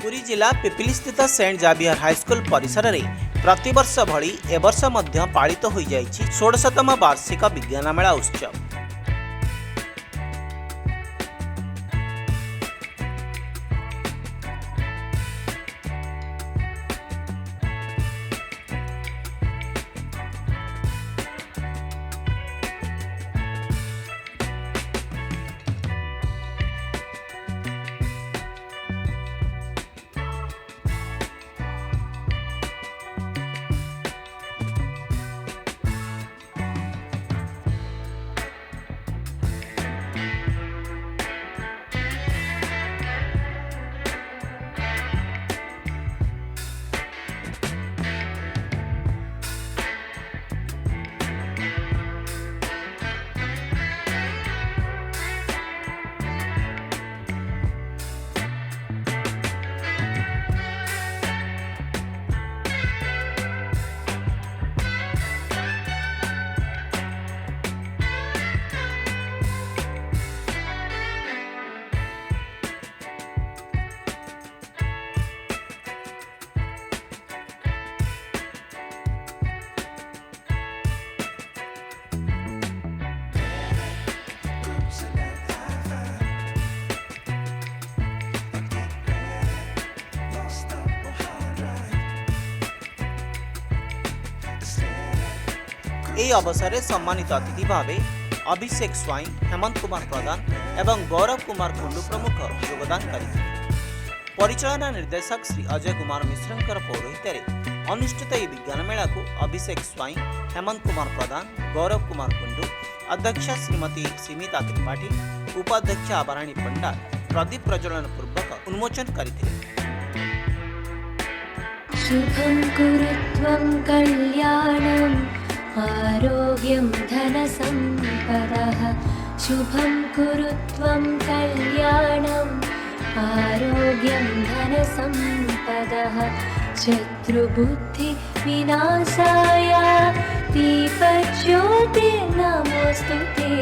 पुरी जिला पिपिली स्थित Saint Xavier high school परिसर में प्रतिवर्ष भली एवर्ष मध्य पालित हो जाइछि 16तम वार्षिक विज्ञान मेला उत्सव। এই অবসরে সম্মানিত অতিথি ভাবে অভিষেক স্বাଇଁ, হেমন্ত কুমার প্রধান এবং গৌরব কুমার কুন্ডু প্রমুখ যোগদান କରିଥିଲେ। परिचालना निर्देशक श्री अजय कुमार मिश्रंकर पौरोहित्य अनुष्ठित यह विज्ञान मेला को अभिषेक स्वाଇଁ, हेमंत कुमार प्रधान, गौरव कुमार कुंडू, अध्यक्षा श्रीमती सीमिता त्रिपाठी, उपाध्यक्षा आबाराणी पंडा प्रदीप प्रज्वलन पूर्वक उन्मोचन करथिले। शुभं कुरुत्वं कल्याणं आरोग्यं धनसम्पदः। शुभं कुरुत्वं कल्याणं आरोग्यं धनसम्पदः। शत्रुबुद्धि विनाशाय दीपज्योतिर्नमोस्तुते।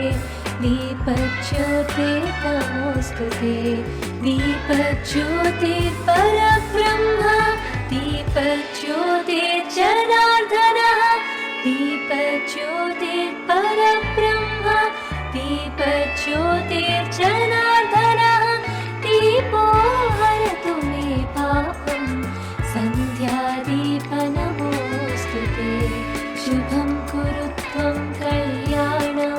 दीपज्योतिर्नमोस्तुते। दीपज्योतिर्परब्रह्म दीपज्योतिर्जनार्दनः। दीपज्योतिर्परब्रह्म दीपज्योतिर्जनार्दनः। दीपो हरतु मे पापं सन्ध्यादीपनमोस्तुते। शुभं कुरुत्वं कल्याणं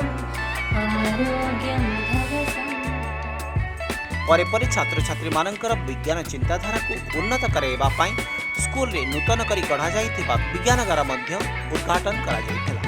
आरोग्यं परे परे छात्र छात्री मानकर विज्ञान चिंताधारा को उन्नत कराइबा पाई स्कूल रे नूतन करी गढ़ा जाइथिबा विज्ञानगार मध्य उद्घाटन करा जाइथिला।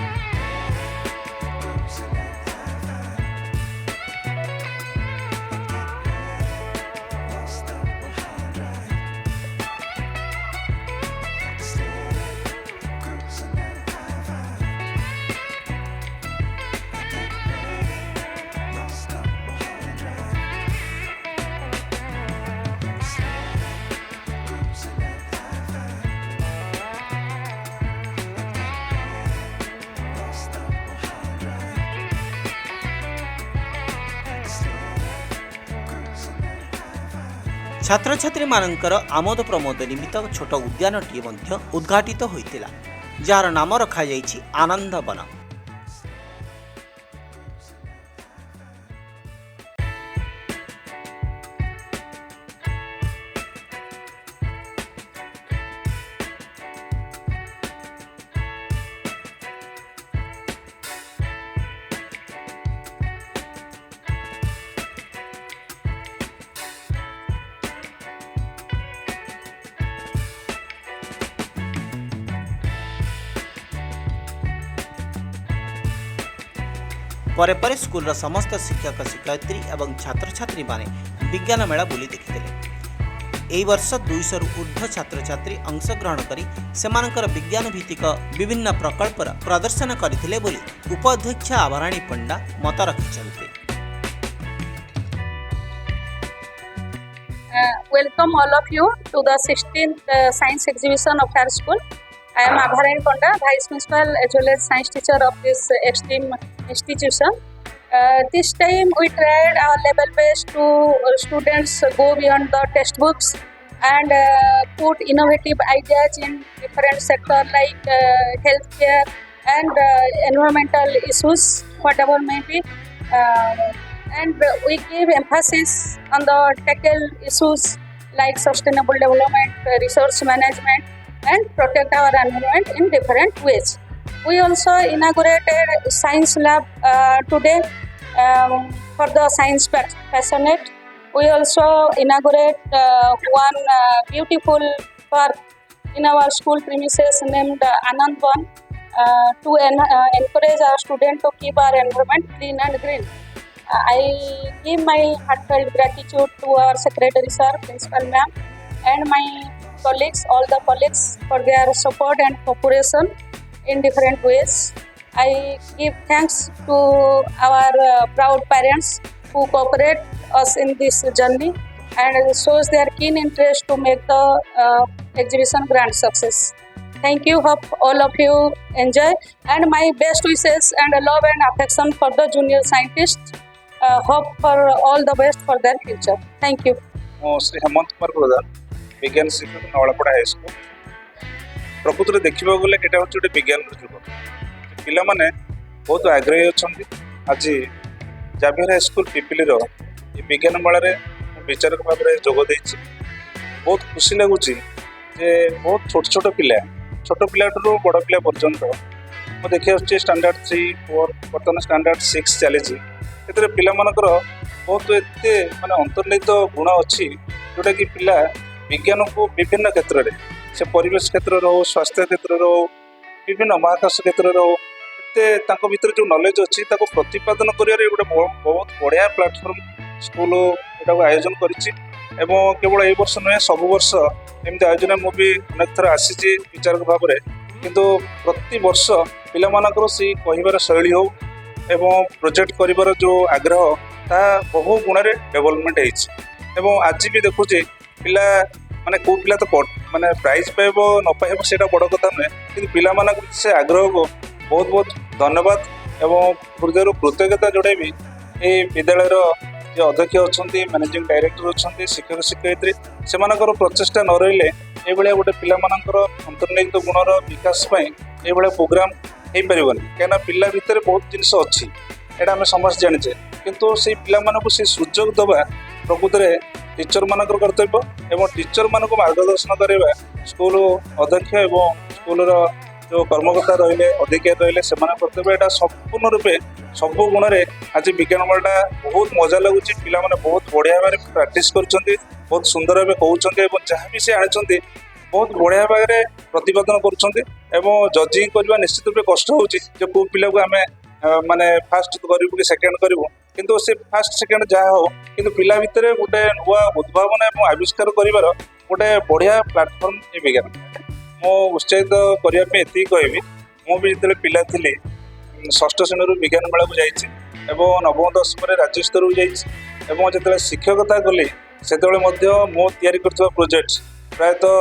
छात्र छात्री मानकर आमोद प्रमोद निमित्त छोट उद्यानटीए मध्य उद्घाटित होइतिला, जार नाम रखा जाइछि आनंद वन। परे परे स्कूल समस्त शिक्षक शिक्षयित्री एवं छात्र छात्री माने विज्ञान मेला बुली देखिथिले। एही वर्ष 200 रु ऊर्ध्व छात्र छात्री अंशग्रहण करी सेमानकर विज्ञान भित्तिक विभिन्न प्रकल्पर प्रदर्शन करथिले बोली उपाध्यक्षा आबाराणी पंडा मत रखिछन्ते। Welcome all of you to the 16th science exhibition of our school. I am Abharani Ponda, Vice Principal as well as Science Teacher of this esteemed institution. This time we tried our level best to students go beyond the textbooks and put innovative ideas in different sectors like healthcare and environmental issues, whatever may be. Uh, and we give emphasis on the tackle issues like sustainable development, resource management, and protect our environment in different ways. We also inaugurated science lab today for the science passionate. We also inaugurate one beautiful park in our school premises named Anand Van to encourage our students to keep our environment clean and green. I give my heartfelt gratitude to our secretary sir, principal ma'am, and my colleagues, all the colleagues, for their support and cooperation in different ways. I give thanks to our proud parents who cooperate us in this journey and shows their keen interest to make the exhibition grand success. Thank you. Hope all of you enjoy, and my best wishes and love and affection for the junior scientists. Hope for all the best for their future. Thank you. ମୁଁ ଶ୍ରୀ ହେମନ୍ତ କୁମାର ପ୍ରଧାନ ବିଜ୍ଞାନ ଶିକ୍ଷକ ନଳପଡ଼ା high school. ପ୍ରକୃତରେ ଦେଖିବାକୁ ଗଲେ ଏଇଟା ହେଉଛି ଗୋଟେ ବିଜ୍ଞାନର ଯୁଗ। ପିଲାମାନେ ବହୁତ ଆଗ୍ରହୀ ଅଛନ୍ତି। ଆଜି ଜାଭିୟର ହାଇସ୍କୁଲ ପିପିଲିର ଏ ବିଜ୍ଞାନ ମେଳାରେ ମୁଁ ବିଚାରକ ଭାବରେ ଯୋଗ ଦେଇଛି। ବହୁତ ଖୁସି ଲାଗୁଛି ଯେ ବହୁତ ଛୋଟ ପିଲାଠାରୁ ବଡ଼ ପିଲା ପର୍ଯ୍ୟନ୍ତ ମୁଁ ଦେଖି ଆସୁଛି ଷ୍ଟାଣ୍ଡାର୍ଡ 3, 4 ବର୍ତ୍ତମାନ ଷ୍ଟାଣ୍ଡାର୍ଡ 6 ଚାଲିଛି। ସେଥିରେ ପିଲାମାନଙ୍କର ବହୁତ ଏତେ ମାନେ ଅନ୍ତର୍ନିହିତ ଗୁଣ ଅଛି ଯେଉଁଟାକି ପିଲା ବିଜ୍ଞାନକୁ ବିଭିନ୍ନ କ୍ଷେତ୍ରରେ, ସେ ପରିବେଶ କ୍ଷେତ୍ରରେ ହଉ, ସ୍ୱାସ୍ଥ୍ୟ କ୍ଷେତ୍ରରେ ହଉ, ବିଭିନ୍ନ ମହାକାଶ କ୍ଷେତ୍ରରେ ହଉ, ଏତେ ତାଙ୍କ ଭିତରେ ଯେଉଁ ନଲେଜ ଅଛି ତାକୁ ପ୍ରତିପାଦନ କରିବାରେ ଗୋଟେ ବହୁତ ବଢ଼ିଆ ପ୍ଲାଟଫର୍ମ ସ୍କୁଲ ଏଟାକୁ ଆୟୋଜନ କରିଛି। ଏବଂ କେବଳ ଏଇ ବର୍ଷ ନୁହେଁ, ସବୁ ବର୍ଷ ଏମିତି ଆୟୋଜନ ମୁଁ ବି ଅନେକ ଥର ଆସିଛି ବିଚାରକ ଭାବରେ। କିନ୍ତୁ ପ୍ରତିବର୍ଷ ପିଲାମାନଙ୍କର ସେଇ କହିବାର ଶୈଳୀ ହଉ ଏବଂ ପ୍ରୋଜେକ୍ଟ କରିବାର ଯେଉଁ ଆଗ୍ରହ ତାହା ବହୁ ଗୁଣରେ ଡେଭଲପମେଣ୍ଟ ହେଇଛି। ଏବଂ ଆଜି ବି ଦେଖୁଛି ପିଲା ମାନେ କେଉଁ ପିଲା ତ ମାନେ ପ୍ରାଇଜ୍ ପାଇବ ନ ପାଇବ ସେଇଟା ବଡ଼ କଥା ନୁହେଁ, କିନ୍ତୁ ପିଲାମାନଙ୍କ ସେ ଆଗ୍ରହକୁ ବହୁତ ବହୁତ ଧନ୍ୟବାଦ ଏବଂ ହୃଦୟରୁ କୃତଜ୍ଞତା ଜଣାଇବି। ଏଇ ବିଦ୍ୟାଳୟର ଯେ ଅଧ୍ୟକ୍ଷ ଅଛନ୍ତି, ମ୍ୟାନେଜିଂ ଡାଇରେକ୍ଟର ଅଛନ୍ତି, ଶିକ୍ଷକ ଶିକ୍ଷୟିତ୍ରୀ, ସେମାନଙ୍କର ପ୍ରଚେଷ୍ଟା ନ ରହିଲେ ଏଇଭଳିଆ ଗୋଟେ ପିଲାମାନଙ୍କର ଅନ୍ତର୍ନିହିତ ଗୁଣର ବିକାଶ ପାଇଁ ଏଇଭଳିଆ ପ୍ରୋଗ୍ରାମ ହେଇପାରିବନି। କାହିଁକିନା ପିଲା ଭିତରେ ବହୁତ ଜିନିଷ ଅଛି, ଏଇଟା ଆମେ ସମସ୍ତେ ଜାଣିଛେ, କିନ୍ତୁ ସେଇ ପିଲାମାନଙ୍କୁ ସେ ସୁଯୋଗ ଦେବା ପ୍ରକୃତରେ ଟିଚରମାନଙ୍କର କର୍ତ୍ତବ୍ୟ ଏବଂ ଟିଚରମାନଙ୍କୁ ମାର୍ଗଦର୍ଶନ କରିବା ସ୍କୁଲ ଅଧ୍ୟକ୍ଷ ଏବଂ ସ୍କୁଲର ଯେଉଁ କର୍ମକର୍ତ୍ତା ରହିଲେ, ଅଧିକାରୀ ରହିଲେ, ସେମାନଙ୍କ କର୍ତ୍ତବ୍ୟ। ଏଇଟା ସମ୍ପୂର୍ଣ୍ଣ ରୂପେ ସବୁ ଗୁଣରେ ଆଜି ବିଜ୍ଞାନ ମେଳାଟା ବହୁତ ମଜା ଲାଗୁଛି। ପିଲାମାନେ ବହୁତ ବଢ଼ିଆ ଭାବରେ ପ୍ରାକ୍ଟିସ୍ କରୁଛନ୍ତି, ବହୁତ ସୁନ୍ଦର ଭାବେ କହୁଛନ୍ତି ଏବଂ ଯାହା ବି ସେ ଆଣିଛନ୍ତି ବହୁତ ବଢ଼ିଆ ଭାବରେ ପ୍ରତିପାଦନ କରୁଛନ୍ତି। ଏବଂ ଜଜିଂ କରିବା ନିଶ୍ଚିତ ରୂପେ କଷ୍ଟ ହେଉଛି ଯେ କେଉଁ ପିଲାକୁ ଆମେ ମାନେ ଫାଷ୍ଟ କରିବୁ କି ସେକେଣ୍ଡ କରିବୁ, କିନ୍ତୁ ସେ ଫାଷ୍ଟ ସେକେଣ୍ଡ ଯାହା ହଉ, କିନ୍ତୁ ପିଲା ଭିତରେ ଗୋଟେ ନୂଆ ଉଦ୍ଭାବନ ଏବଂ ଆବିଷ୍କାର କରିବାର ଗୋଟେ ବଢ଼ିଆ ପ୍ଲାଟଫର୍ମ ଏ ବିଜ୍ଞାନ। ମୁଁ ଉତ୍ସାହିତ କରିବା ପାଇଁ ଏତିକି କହିବି, ମୁଁ ବି ଯେତେବେଳେ ପିଲା ଥିଲି ଷଷ୍ଠ ଶ୍ରେଣୀରୁ ବିଜ୍ଞାନ ମେଳାକୁ ଯାଇଛି ଏବଂ ନବମ ଦଶମରେ ରାଜ୍ୟ ସ୍ତରକୁ ଯାଇଛି ଏବଂ ଯେତେବେଳେ ଶିକ୍ଷକତା କଲି ସେତେବେଳେ ମଧ୍ୟ ମୁଁ ତିଆରି କରୁଥିବା ପ୍ରୋଜେକ୍ଟ ପ୍ରାୟତଃ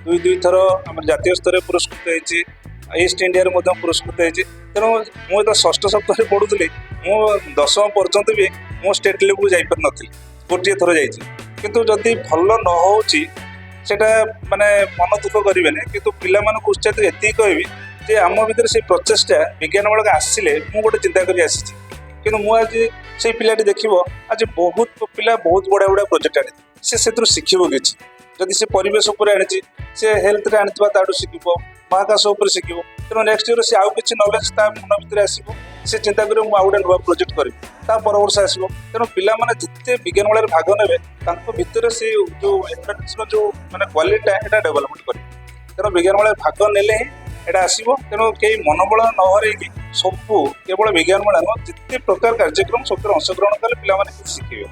ଦୁଇ ଥର ଆମର ଜାତୀୟ ସ୍ତରରେ ପୁରସ୍କୃତ ହେଇଛି, ଇଷ୍ଟ ଇଣ୍ଡିଆରେ ମଧ୍ୟ ପୁରସ୍କୃତ ହେଇଛି। ତେଣୁ ମୁଁ ଯେତେବେଳେ ଷଷ୍ଠ ସପ୍ତାହରେ ପଢ଼ୁଥିଲି, ମୁଁ ଦଶମ ପର୍ଯ୍ୟନ୍ତ ବି ମୁଁ ଷ୍ଟେଟ୍ ଲେଭେଲକୁ ଯାଇପାରିନଥିଲି, ଗୋଟିଏ ଥର ଯାଇଛି। କିନ୍ତୁ ଯଦି ଭଲ ନ ହେଉଛି ସେଇଟା ମାନେ ମନ ଦୁଃଖ କରିବେନି, କିନ୍ତୁ ପିଲାମାନଙ୍କୁ ଉତ୍ସାହିତ ଏତିକି କହିବି ଯେ ଆମ ଭିତରେ ସେଇ ପ୍ରଚେଷ୍ଟା ବିଜ୍ଞାନ ମେଳାକୁ ଆସିଲେ ମୁଁ ଗୋଟେ ଚିନ୍ତା କରି ଆସିଛି। କିନ୍ତୁ ମୁଁ ଆଜି ସେଇ ପିଲାଟି ଦେଖିବ ଆଜି ବହୁତ ପିଲା ବହୁତ ବଢ଼ିଆ ବଢ଼ିଆ ପ୍ରୋଜେକ୍ଟ ଆଣିଛି, ସେ ସେଥିରୁ ଶିଖିବ କିଛି। ଯଦି ସେ ପରିବେଶ ଉପରେ ଆଣିଛି, ସେ ହେଲ୍ଥରେ ଆଣିଥିବା ତାଠୁ ଶିଖିବ, ମହାକାଶ ଉପରେ ଶିଖିବ। ତେଣୁ ନେକ୍ସଟ ଇୟର ସେ ଆଉ କିଛି ନଲେଜ ତା ମନ ଭିତରେ ଆସିବ, ସେ ଚିନ୍ତା କରିବ ମୁଁ ଆଉ ଗୋଟେ ନୂଆ ପ୍ରୋଜେକ୍ଟ କରିବି, ତା ପର ବର୍ଷ ଆସିବ। ତେଣୁ ପିଲାମାନେ ଯେତେ ବିଜ୍ଞାନ ମେଳାରେ ଭାଗ ନେବେ ତାଙ୍କ ଭିତରେ ସେ ଯେଉଁ ଏଣ୍ଟରଟେନର ଯେଉଁ ମାନେ କ୍ୱାଲିଟିଟା ଏଇଟା ଡେଭଲପମେଣ୍ଟ କରିବ। ତେଣୁ ବିଜ୍ଞାନ ମେଳାରେ ଭାଗ ନେଲେ ହିଁ ଏଇଟା ଆସିବ। ତେଣୁ କେହି ମନୋବଳ ନ ହରେଇକି ସବୁ କେବଳ ବିଜ୍ଞାନ ମେଳା ନୁହଁ, ଯେତେ ପ୍ରକାର କାର୍ଯ୍ୟକ୍ରମ ସବୁଥିରେ ଅଂଶଗ୍ରହଣ କଲେ ପିଲାମାନେ କିଛି ଶିଖିବେ।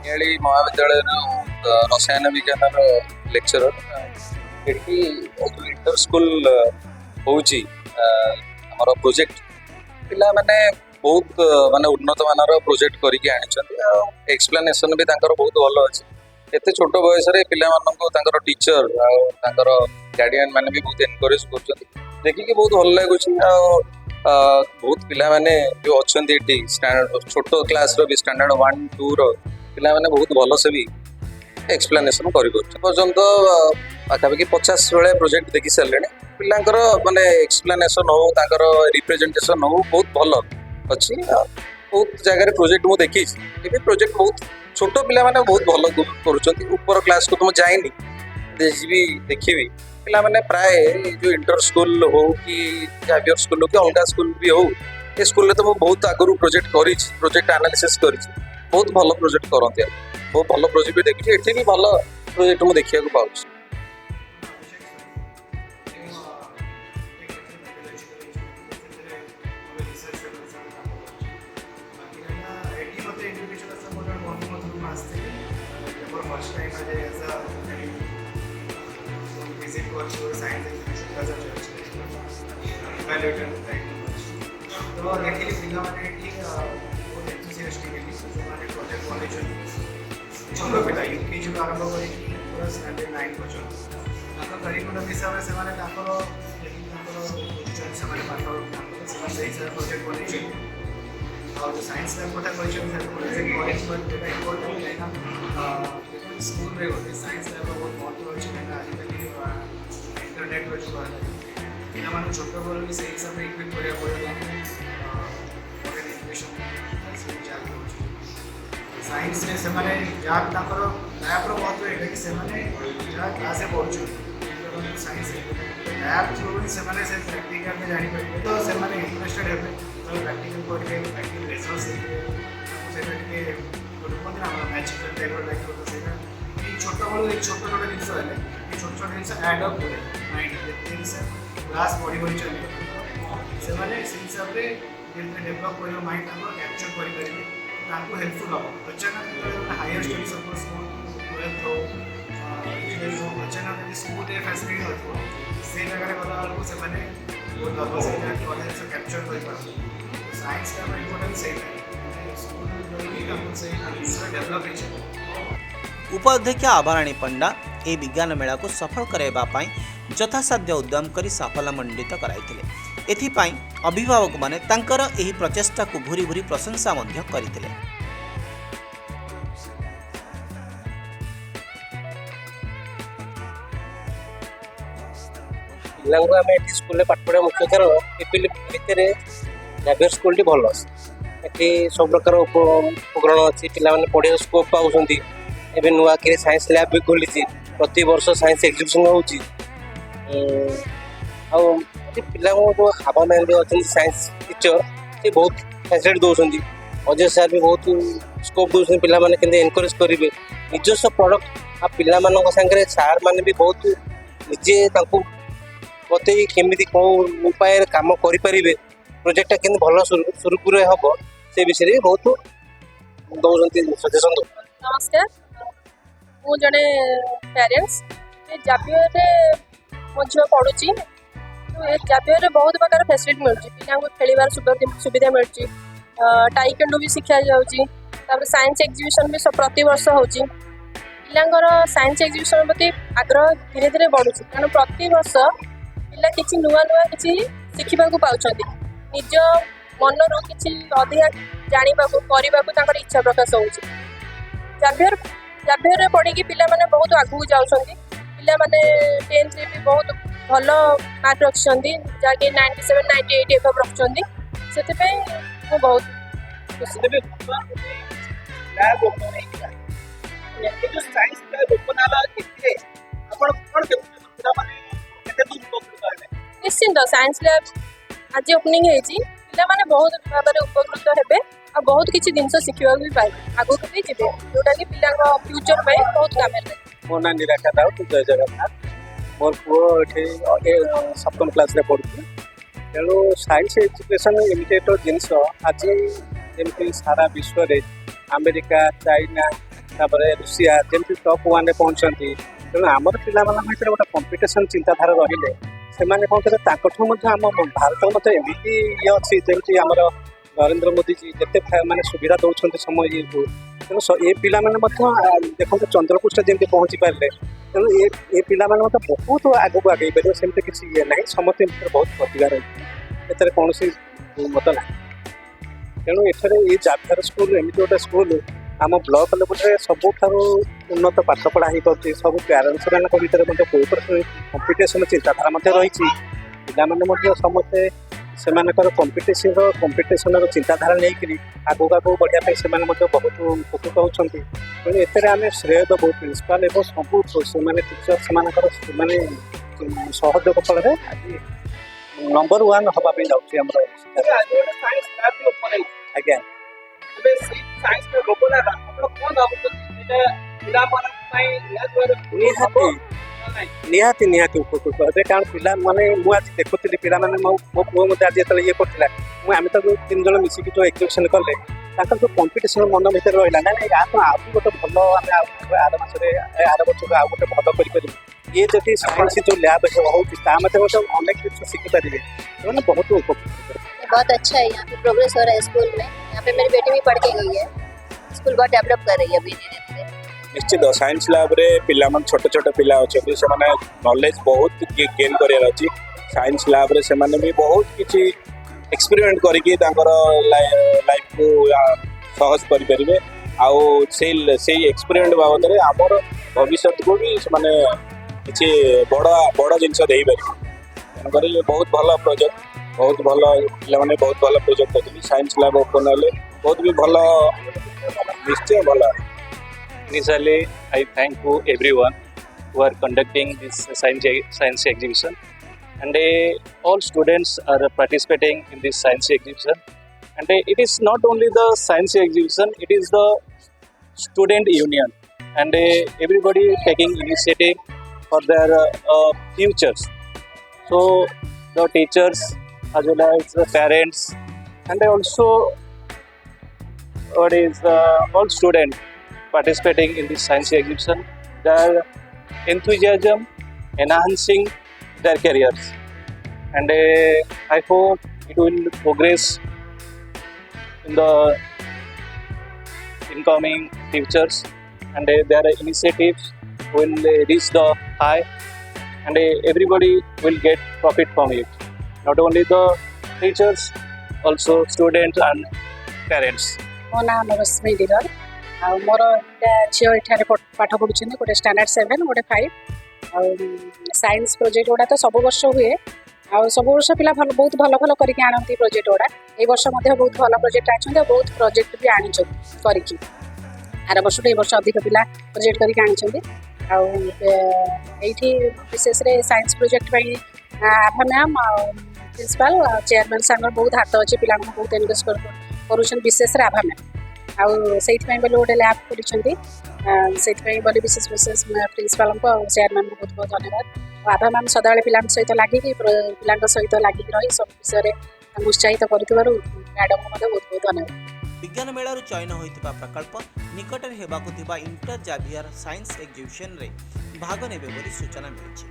ନିଆଳି ମହାବିଦ୍ୟାଳୟର ରସାୟନ ବିଜ୍ଞାନର ଲେକ୍ଚରର। ଏଠି ଇଣ୍ଟର ସ୍କୁଲ ହେଉଛି ଆମର ପ୍ରୋଜେକ୍ଟ ପିଲାମାନେ ବହୁତ ମାନେ ଉନ୍ନତ ମାନର ପ୍ରୋଜେକ୍ଟ କରିକି ଆଣିଛନ୍ତି ଆଉ ଏକ୍ସପ୍ଲାନେସନ୍ ବି ତାଙ୍କର ବହୁତ ଭଲ ଅଛି। ଏତେ ଛୋଟ ବୟସରେ ପିଲାମାନଙ୍କୁ ତାଙ୍କର ଟିଚର ଆଉ ତାଙ୍କର ଗାର୍ଡିଆନ ମାନେ ବି ବହୁତ ଏନକରେଜ କରୁଛନ୍ତି, ଦେଖିକି ବହୁତ ଭଲ ଲାଗୁଛି। ଆଉ ବହୁତ ପିଲାମାନେ ଯୋଉ ଅଛନ୍ତି ଏଠି ଛୋଟ କ୍ଲାସର ବି ଷ୍ଟାଣ୍ଡାର୍ଡ 1, 2ର ପିଲାମାନେ ବହୁତ ଭଲସେ ବି ଏକ୍ସପ୍ଲାନେସନ୍ କରିପାରୁଛନ୍ତି। ପର୍ଯ୍ୟନ୍ତ ପାଖାପାଖି 50 ଭଳିଆ ପ୍ରୋଜେକ୍ଟ ଦେଖି ସାରିଲେଣି। ପିଲାଙ୍କର ମାନେ ଏକ୍ସପ୍ଲାନେସନ୍ ହଉ ତାଙ୍କର ରିପ୍ରେଜେଣ୍ଟେସନ୍ ହଉ ବହୁତ ଭଲ ଅଛି। ବହୁତ ଜାଗାରେ ପ୍ରୋଜେକ୍ଟ ମୁଁ ଦେଖିଛି, ଏବେ ପ୍ରୋଜେକ୍ଟ ବହୁତ ଛୋଟ ପିଲାମାନେ ବହୁତ ଭଲ କରୁଛନ୍ତି। ଉପର କ୍ଲାସକୁ ତ ମୁଁ ଯାଇନି, ଯିବି ଦେଖିବି। ପିଲାମାନେ ପ୍ରାୟ ଯୋଉ ଇଣ୍ଟର ସ୍କୁଲ ହଉ କି ଜାଭିୟର ସ୍କୁଲ ହଉ କି ଅଲଗା ସ୍କୁଲ ବି ହଉ, ଏ ସ୍କୁଲରେ ତ ମୁଁ ବହୁତ ଆଗରୁ ପ୍ରୋଜେକ୍ଟ କରିଛି, ପ୍ରୋଜେକ୍ଟ ଆନାଲିସିସ୍ କରିଛି। ବହୁତ ଭଲ ପ୍ରୋଜେକ୍ଟ କରନ୍ତି, ବହୁତ ଭଲ ପ୍ରୋଜେକ୍ଟ ବି ଦେଖିଛି। ଏଠି ବି ଭଲ ପ୍ରୋଜେକ୍ଟ ମୁଁ ଦେଖିବାକୁ ପାଉଛି। तो देखिए पिलाने एठी बहुत एंथुसियास्टिक ସେମାନେ ପ୍ରୋଜେକ୍ଟ ବନେଇଛନ୍ତି। ଛୋଟ ପିଲା ୟୁକେଜି ଆରମ୍ଭ କରିକି ପୁରା ଷ୍ଟାଣ୍ଡାର୍ଡ 9 ପର୍ଯ୍ୟନ୍ତ ତାଙ୍କ କରିକୁଲମ ହିସାବରେ ସେମାନେ ତାଙ୍କର ସେମାନେ ପାଠ ସେମାନେ ସେଇ ହିସାବରେ ପ୍ରୋଜେକ୍ଟ ବନେଇଛନ୍ତି। ଆଉ ଯେଉଁ ସାଇନ୍ସ ଲ୍ୟାବ୍ କଥା କହିଛନ୍ତି ସେ ପ୍ରୋଜେକ୍ଟ ମ୍ୟାନେଜମେଣ୍ଟ ଯେଉଁଟା ଇମ୍ପୋର୍ଟାଣ୍ଟ କାହିଁକିନା ସ୍କୁଲରେ ଗୋଟେ ସାଇନ୍ସ ଲ୍ୟାବ୍ର ବହୁତ ମହତ୍ତ୍ୱ ଅଛି। କାହିଁକିନା ଆଜିକାଲି ଇଣ୍ଟରନେଟ୍ର ଯୁଗ ହେଲାଣି, ପିଲାମାନଙ୍କୁ ଛୋଟବେଳୁ ବି ସେଇ ହିସାବରେ ଇକ୍ୱିପ୍ କରିବାକୁ ପଡ଼ିବ। ସାଇନ୍ସରେ ସେମାନେ ଯାହା ତାଙ୍କର ଲ୍ୟାବ୍ର ମହତ୍ତ୍ୱ ଏଇଟା କି ସେମାନେ ଯାହା କ୍ଲାସ୍ରେ ପଢ଼ୁଛନ୍ତି ସାଇନ୍ସରେ ଲ୍ୟାବ୍ ଥ୍ରୁରୁ ହିଁ ସେମାନେ ସେ ପ୍ରାକ୍ଟିକାଲ୍ରେ ଜାଣିପାରିବେ। ତ ସେମାନେ ଇଣ୍ଟରେଷ୍ଟେଡ୍ ହେବେ, ତ ପ୍ରାକ୍ଟିକାଲ୍ କରିବେ, ପ୍ରାକ୍ଟିକାଲ୍ ରେଜଲ୍ଟ ଦେଖିବେ। ସେଇଟା ଟିକେ ଗୋଟେ କୁହନ୍ତି ନା ଆମର ମ୍ୟାଜିକାଲ୍ ଟାଇପ୍ର ଲାଗିବ। ତ ସେଇଟା ଏଇ ଛୋଟବେଳୁ ଏଇ ଛୋଟ ଛୋଟ ଜିନିଷ ହେଲେ ଏଇ ଛୋଟ ଛୋଟ ଜିନିଷ ଆଡ୍ ଅପ୍ ହୁଏ ମାଇଣ୍ଡରେ। ଜିନିଷ କ୍ଲାସ୍ ବଢ଼ି ବଢ଼ି ଚାଲିବ, ସେମାନେ ସେଇ ହିସାବରେ ଡେଭଲପ୍ କରିବ ମାଇଣ୍ଡ ତାଙ୍କର କ୍ୟାପଚର୍ କରିପାରିବେ, ତାଙ୍କୁ ହେଲ୍ପଫୁଲ୍ ହେବ। ଅଚାନକ ଯେତେବେଳେ ହାୟର ଷ୍ଟଡି ସପୋଜ୍ ଟୁଏଲ୍ଥ ହଉ ଇଞ୍ଜିନିୟରିଂ ହଉ, ଅଚାନକ ଯଦି ସ୍କୁଲରେ ଫ୍ୟାସିଲିଟି ନଥିବ ସେଇ ଜାଗାରେ ଗଲାବେଳକୁ ସେମାନେ ବହୁତ ଭଲ ସେଇଟା କଲେଜ କ୍ୟାପଚର୍ କରିପାରନ୍ତି। ସାଇନ୍ସଟା ଆମର ଇମ୍ପୋର୍ଟାଣ୍ଟ ସେଇଟା ସ୍କୁଲ ରହିକି ତାଙ୍କୁ ସେଇ ଜିନିଷରେ ଡେଭଲପ୍ ହେଇଯିବ। उपाध्यक्षा आभाराणी पंडा ए विज्ञान मेला को सफल कराइबा पाई यथासाध्य उद्यम करी साफल्यमंडित कराइथिले। एथिपाई अभिभावक माने तांकर एही प्रचेष्टा को भूरी भूरी प्रशंसा मध्य करिथिले। ପିଲାଙ୍କୁ ଆମେ ଏଠି ସ୍କୁଲରେ ପାଠ ପଢ଼ିବା ମୁଖ୍ୟ କାରଣ ଏ ପିଲା ଭିତରେ ଜାଭିୟର ସ୍କୁଲଟି ଭଲ ଅଛି। ଏଠି ସବୁ ପ୍ରକାର ଉପକରଣ ଅଛି, ପିଲାମାନେ ପଢ଼ିବାକୁ ସ୍କୋପ୍ ପାଉଛନ୍ତି। ଏବେ ନୂଆକିରି ସାଇନ୍ସ ଲ୍ୟାବ୍ ବି ଖୋଲିଛି, ପ୍ରତିବର୍ଷ ସାଇନ୍ସ ଏକ୍ଜିବିସନ୍ ହେଉଛି। ଆଉ ଏଠି ପିଲାଙ୍କୁ ଯେଉଁ ହାବା ମ୍ୟାମ୍ ବି ଅଛନ୍ତି ସାଇନ୍ସ ଟିଚର, ସେ ବହୁତ ଫ୍ୟାସିଲିଟି ଦେଉଛନ୍ତି। ଅଜୟ ସାର୍ ବି ବହୁତ ସ୍କୋପ୍ ଦେଉଛନ୍ତି, ପିଲାମାନେ କେମିତି ଏନକରେଜ୍ କରିବେ ନିଜସ୍ୱ ପ୍ରଡ଼କ୍ଟ। ଆଉ ପିଲାମାନଙ୍କ ସାଙ୍ଗରେ ସାର୍ ମାନେ ବି ବହୁତ ନିଜେ ତାଙ୍କୁ ବତେଇ କେମିତି କେଉଁ ଉପାୟରେ କାମ କରିପାରିବେ, ପ୍ରୋଜେକ୍ଟଟା କେମିତି ଭଲ ସୁରୁଖୁରୁରେ ହେବ ସେ ବିଷୟରେ ବି ବହୁତ ଦେଉଛନ୍ତି ସଜେସନ୍ ଦେଉଛନ୍ତି। ନମସ୍କାର, ମୁଁ ଜଣେ ପ୍ୟାରେଣ୍ଟସ୍। ଏ ଜାଭିୟରରେ ମୋ ଝିଅ ପଢ଼ୁଛି। ଏ ଜାଭିୟରରେ ବହୁତ ପ୍ରକାର ଫ୍ୟାସିଲିଟି ମିଳୁଛି, ପିଲାଙ୍କୁ ଖେଳିବାର ସୁବିଧା ମିଳୁଛି, ଟାଇକେଣ୍ଡୁ ବି ଶିଖାଯାଉଛି। ତାପରେ ସାଇନ୍ସ ଏକ୍ଜିବିସନ୍ ବି ପ୍ରତିବର୍ଷ ହେଉଛି। ପିଲାଙ୍କର ସାଇନ୍ସ ଏକ୍ଜିବିସନ୍ ପ୍ରତି ଆଗ୍ରହ ଧୀରେ ଧୀରେ ବଢ଼ୁଛି, କାରଣ ପ୍ରତିବର୍ଷ ପିଲା କିଛି ନୂଆ କିଛି ଶିଖିବାକୁ ପାଉଛନ୍ତି। ନିଜ ମନରୁ କିଛି ଅଧିକା ଜାଣିବାକୁ କରିବାକୁ ତାଙ୍କର ଇଚ୍ଛା ପ୍ରକାଶ ହେଉଛି। ଜାଭିୟରରେ ପଢ଼ିକି ପିଲାମାନେ ବହୁତ ଆଗକୁ ଯାଉଛନ୍ତି। ପିଲାମାନେ 10th ବି ବହୁତ ଭଲ ମାର୍କ ରଖିଛନ୍ତି, ଯାହାକି 97, 98 ଏଭବ ରଖୁଛନ୍ତି। ସେଥିପାଇଁ ମୁଁ ବହୁତ ଖୁସି। ନିଶ୍ଚିନ୍ତ ସାଇନ୍ସ ଲ୍ୟାବ୍ ଆଜି ଓପନିଂ ହେଇଛି, ପିଲାମାନେ ବହୁତ ଭାବରେ ଉପକୃତ ହେବେ ଆଉ ବହୁତ କିଛି ଜିନିଷ ଶିଖିବାକୁ ବି ପାଇବେ, ଆଗକୁ ବି ଯିବେ, ଯେଉଁଟାକି ପିଲାଙ୍କ ଫ୍ୟୁଚର ପାଇଁ ବହୁତ କାମରେ ଲାଗେ। ମୋ ନାଁ ନିରାକାର ରାଉତ, ଜୟ ଜଗନ୍ନାଥ। ମୋର ପୁଅ ଏଠି 7ମ କ୍ଲାସ୍ରେ ପଢ଼ୁଛି। ତେଣୁ ସାଇନ୍ସ ଏଜୁକେସନ୍ ଏମିତି ଏକ ଜିନିଷ ଆଜି ଯେମିତି ସାରା ବିଶ୍ୱରେ ଆମେରିକା, ଚାଇନା, तापर रुषिया जमी टॉप 1 रे पहुँचती तेणु आमर पिला भर गोटे कंपिटिशन चिंताधारा रहिले ସେମାନେ କ'ଣ କରେ ତାଙ୍କଠୁ ମଧ୍ୟ ଆମ ଭାରତରେ ମଧ୍ୟ ଏମିତି ଇଏ ଅଛି ଯେମିତି ଆମର ନରେନ୍ଦ୍ର ମୋଦି ଜୀ ଯେତେ ମାନେ ସୁବିଧା ଦେଉଛନ୍ତି ସମୟ ଇଏକୁ ତେଣୁ ଏ ପିଲାମାନେ ମଧ୍ୟ ଦେଖନ୍ତୁ ଚନ୍ଦ୍ରପୃଷ୍ଠ ଯେମିତି ପହଞ୍ଚି ପାରିଲେ ତେଣୁ ଏ ପିଲାମାନେ ମଧ୍ୟ ବହୁତ ଆଗକୁ ଆଗେଇ ପାରିବେ ସେମିତି କିଛି ଇଏ ନାହିଁ ସମସ୍ତଙ୍କ ଭିତରେ ବହୁତ ପ୍ରତିଭା ରହିଛି ଏଥିରେ କୌଣସି ମତ ନାହିଁ ତେଣୁ ଏଠାରେ ଏଇ ଜାଭିୟର ସ୍କୁଲ ଏମିତି ଗୋଟେ ସ୍କୁଲ ଆମ ବ୍ଲକ ଲେବୁଲରେ ସବୁଠାରୁ ଉନ୍ନତ ପାଠ ପଢ଼ା ହେଇପାରୁଛି ସବୁ ପ୍ୟାରେଣ୍ଟସ୍ ମାନଙ୍କ ଭିତରେ ମଧ୍ୟ କମ୍ପିଟିସନ୍ ଚିନ୍ତାଧାରା ମଧ୍ୟ ରହିଛି ପିଲାମାନେ ମଧ୍ୟ ସମସ୍ତେ ସେମାନଙ୍କର କମ୍ପିଟିସନର ଚିନ୍ତାଧାରା ନେଇକରି ଆଗକୁ ଆଗକୁ ବଢ଼ିବା ପାଇଁ ସେମାନେ ମଧ୍ୟ ବହୁତ ଉପକୃତ ହେଉଛନ୍ତି ତେଣୁ ଏଥିରେ ଆମେ ଶ୍ରେୟ ଦେବୁ ପ୍ରିନ୍ସିପାଲ ଏବଂ ସବୁ ସେମାନେ ଟିଚର ସେମାନଙ୍କର ମାନେ ସହଯୋଗ ଫଳରେ ଆଜି ନମ୍ବର 1 ହେବା ପାଇଁ ଯାଉଛି ଆମର ଆଜ୍ଞା ନିହାତି ନିହାତି ଉପକୃତ ହେବେ କାରଣ ପିଲାମାନେ ମୁଁ ଆଜି ଦେଖୁଥିଲି ପିଲାମାନେ ମୋ ପୁଅ ମୋତେ ଆଜି ଯେତେବେଳେ ଇଏ କରୁଥିଲା ଆମେ ତାକୁ 3 ଜଣ ମିଶିକି ଯେଉଁ ଏକ୍ଜିବିସନ୍ କଲେ ତାଙ୍କର ଯେଉଁ କମ୍ପିଟିସନ୍ ମନ ଭିତରେ ରହିଲା ନାଇଁ ୟା ତ ଆଉ ଗୋଟେ ଭଲ ଆମେ ଆର ମାସରେ ଆର ବର୍ଷକୁ ଆଉ ଗୋଟେ ଭଲ କରିପାରିବୁ ଇଏ ଯଦି ସାଇନ୍ସ ଯେଉଁ ଲ୍ୟାବ୍ ହେଉଛି ତା ମଧ୍ୟ ଗୋଟେ ଅନେକ ଜିନିଷ ଶିଖିପାରିବେ ସେମାନେ ବହୁତ ଉପକୃତ ହେବେ। बहुत अच्छा है यहाँ पे प्रोग्रेस हो रहा है स्कूल में यहाँ पे मेरी बेटी भी पढ़ के गई है स्कूल बहुत डेवलप कर रही है अभी धीरे धीरे निश्चित साइंस लैब रे पिला मन छोटे छोटे पिला अच्छे से नॉलेज बहुत गेन कर साइंस लैब रे से भी बहुत किसी एक्सपेरिमेंट करके लाइफ को सहज करें आउ से एक्सपेरिमेंट बाबद में आमर भविष्य को भी किसी बड़ बड़ जिनस दे पारे बहुत भल प्रोजेक्ट बहुत भल पे बहुत भल प्रोजेक्ट कर साइंस लैब ओपन हेल्ले बहुत भी भल निश्चय भल Initially, I thank to everyone who are conducting this science exhibition, and all students are participating in this science exhibition. And it is not only the science exhibition; it is the student union, and everybody taking initiative for their futures. So the teachers as well as the parents, and also all students participating in this science exhibition, their enthusiasm enhancing their careers, and I hope it will progress in the incoming futures, and their initiatives will reach the high, and everybody will get profit from it, not only the teachers, also students and parents. ମୋ ନାଁ ରଶ୍ମି ଦିଗର ଆଉ ମୋର ଝିଅ ଏଠାରେ ପାଠ ପଢ଼ୁଛନ୍ତି ଗୋଟେ ଷ୍ଟାଣ୍ଡାର୍ଡ଼ 7 ଗୋଟେ 5 ଆଉ ସାଇନ୍ସ ପ୍ରୋଜେକ୍ଟ ଗୁଡ଼ା ତ ସବୁ ବର୍ଷ ହୁଏ ଆଉ ସବୁ ବର୍ଷ ପିଲା ବହୁତ ଭଲ ଭଲ କରିକି ଆଣନ୍ତି ପ୍ରୋଜେକ୍ଟ ଗୁଡ଼ା ଏଇ ବର୍ଷ ମଧ୍ୟ ବହୁତ ଭଲ ପ୍ରୋଜେକ୍ଟ ଆଣିଛନ୍ତି ଆଉ ବହୁତ ପ୍ରୋଜେକ୍ଟ ବି ଆଣିଛନ୍ତି କରିକି ଆର ବର୍ଷଠୁ ଏଇ ବର୍ଷ ଅଧିକ ପିଲା ପ୍ରୋଜେକ୍ଟ କରିକି ଆଣିଛନ୍ତି ଆଉ ଏଇଠି ବିଶେଷରେ ସାଇନ୍ସ ପ୍ରୋଜେକ୍ଟ ପାଇଁ ଆଭା ମ୍ୟାମ୍ ଆଉ ପ୍ରିନ୍ସିପାଲ ଚେୟାରମ୍ୟାନ୍ ସାଙ୍ଗର ବହୁତ ହାତ ଅଛି ପିଲାମାନଙ୍କୁ ବହୁତ ଏନଗେଜ୍ କରୁଛନ୍ତି ବିଶେଷରେ ଆଭା ମ୍ୟାମ୍ ଆଉ ସେଇଥିପାଇଁ ବୋଲି ଗୋଟେ ଲ୍ୟାବ୍ ଖୋଲିଛନ୍ତି ସେଇଥିପାଇଁ ବୋଲି ବିଶେଷ ପ୍ରିନ୍ସିପାଲଙ୍କୁ ଆଉ ଚେୟାରମ୍ୟାନ୍ଙ୍କୁ ବହୁତ ବହୁତ ଧନ୍ୟବାଦ ଆଉ ଆଭା ମ୍ୟାମ୍ ସଦାବେଳେ ପିଲାଙ୍କ ସହିତ ଲାଗିକି ପିଲାଙ୍କ ସହିତ ଲାଗିକି ରହି ସବୁ ବିଷୟରେ ଉତ୍ସାହିତ କରୁଥିବାରୁ ମ୍ୟାଡ଼ାମଙ୍କୁ ମଧ୍ୟ ବହୁତ ବହୁତ ଧନ୍ୟବାଦ। विज्ञान मेलारू चयन होइतिबा प्रकल्प निकटरे हेबाकु थिबा इंटर जाभियर साइंस एग्जीबिशन रे भाग नेबे बोली सूचना मिलिछि।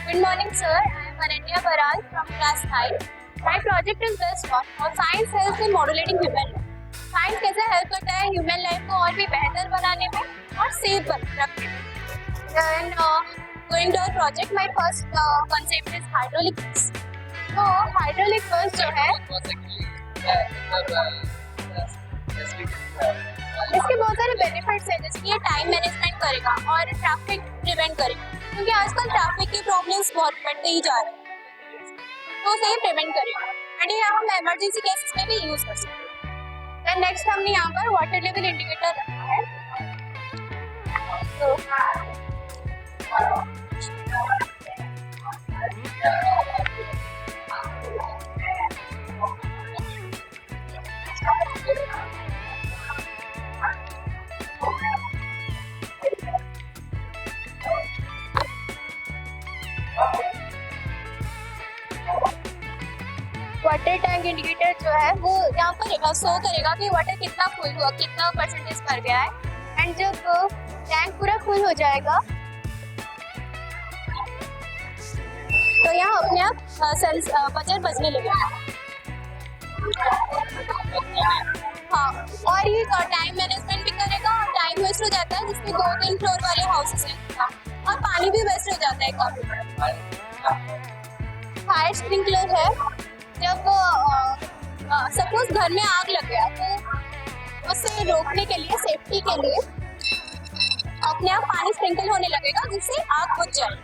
Good morning sir, I am Ananya Baral from class 9. My project is based on how science helps in modulating human life. Science कैसे हेल्प करता है ह्यूमन लाइफ को और भी बेहतर बनाने में और सेफ रखने में। Then going to our project, my first concept is hydraulic press. तो hydraulic press जो है इसके बहुत सारे बेनिफिट्स हैं जैसे ये टाइम मैनेजमेंट करेगा और ट्रैफिक प्रिवेंट करेगा क्योंकि आजकल ट्रैफिक की प्रॉब्लम्स बहुत बढ़ते ही जा रहे हैं तो उसे प्रिवेंट करेगा एंड ये हम इमरजेंसी केसेस में भी यूज कर सकते हैं। देन नेक्स्ट हमने यहाँ पर वाटर लेवल इंडिकेटर रखा है तो वाटर टैंक इंडिकेटर जो है वो यहाँ पर शो करेगा कि वाटर कितना फुल हुआ कितना परसेंटेज भर गया है एंड जब टैंक पूरा फुल हो जाएगा तो यहाँ अपने आप सेल्स बजर बजने लगेगा। हाँ, और ये टाइम मैनेजमेंट भी करेगा और टाइम वेस्ट हो जाता है जिसमें 2-3 फ्लोर वाले हाउसेस हैं और पानी भी वेस्ट हो जाता है काफी। फायर स्प्रिंकलर है, जब सपोज घर में आग लग गया तो उससे रोकने के लिए, सेफ्टी के लिए अपने आप पानी स्प्रिंकल होने लगेगा जिससे आग बुझ जाए।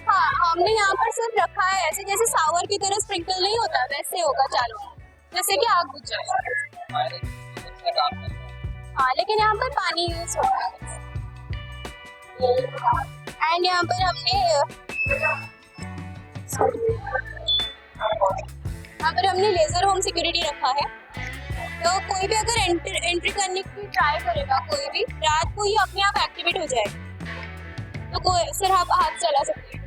हाँ, हमने यहाँ पर सिर्फ रखा है ऐसे जैसे सावर की तरह स्प्रिंकल नहीं होता वैसे होगा चालू, जैसे कि आग बुझ जाए। हाँ, लेकिन यहाँ पर पानी यूज होता है। एंड यहाँ पर हमने लेजर होम सिक्योरिटी रखा है, तो कोई भी अगर एंट्री करने की ट्राई करेगा, कोई भी रात को ही अपने आप एक्टिवेट हो जाएगा, तो कोई सिर्फ आप हाथ चला सकते हैं।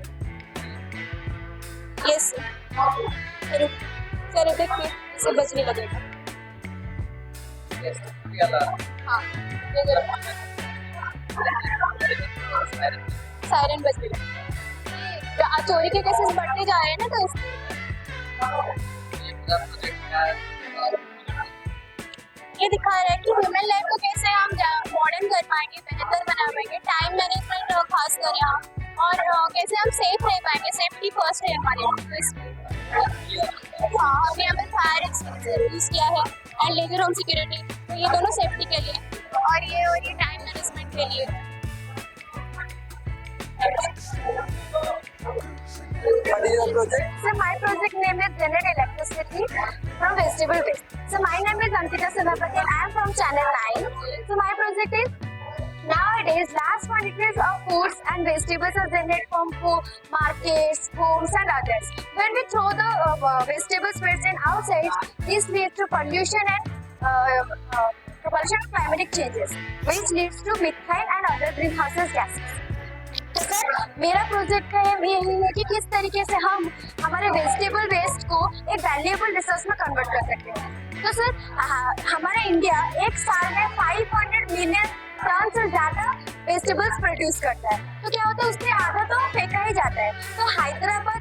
यस, चलो देखिए इसे बजने लगेगा। हाँ, सायरन बजने लगेगा। चोरी के केसेस बढ़ते जा रहे हैं ना, तो ये दिखा रहा है कि ह्यूमन लाइफ को कैसे हम मॉडर्न कर पाएंगे, बेहतर बना पाएंगे, टाइम मैनेजमेंट खास कर यहाँ, और कैसे हम सेफ रह पाएंगे। सेफ्टी फर्स्ट है हमारे। हाँ, हमने यहाँ पर फायर एक्सटिंग्विशर यूज किया है एंड लेजर होम सिक्योरिटी, तो ये दोनों सेफ्टी के लिए और ये टाइम मैनेजमेंट के लिए। What is your project? So my project name is Generate Electricity from Vegetable Waste. So my name is Ankita Sunapati and I am from Channel 9. So my project is, nowadays last quantities of foods and vegetables are generated from markets, homes and others. When we throw the vegetables waste in outside, this leads to pollution and propulsion of climatic changes, which leads to methane and other greenhouse gases. तो sir मेरा project का M यही है कि किस तरीके से हम हमारे वेजिटेबल वेस्ट को एक वैल्यूएबल रिसोर्स में कन्वर्ट कर सकते हैं। तो सर हमारा इंडिया एक साल में 500 मिलियन टन से ज्यादा वेजिटेबल्स प्रोड्यूस करता है, तो क्या होता है उसमें आधा तो फेंका ही जाता है। तो हैदराबाद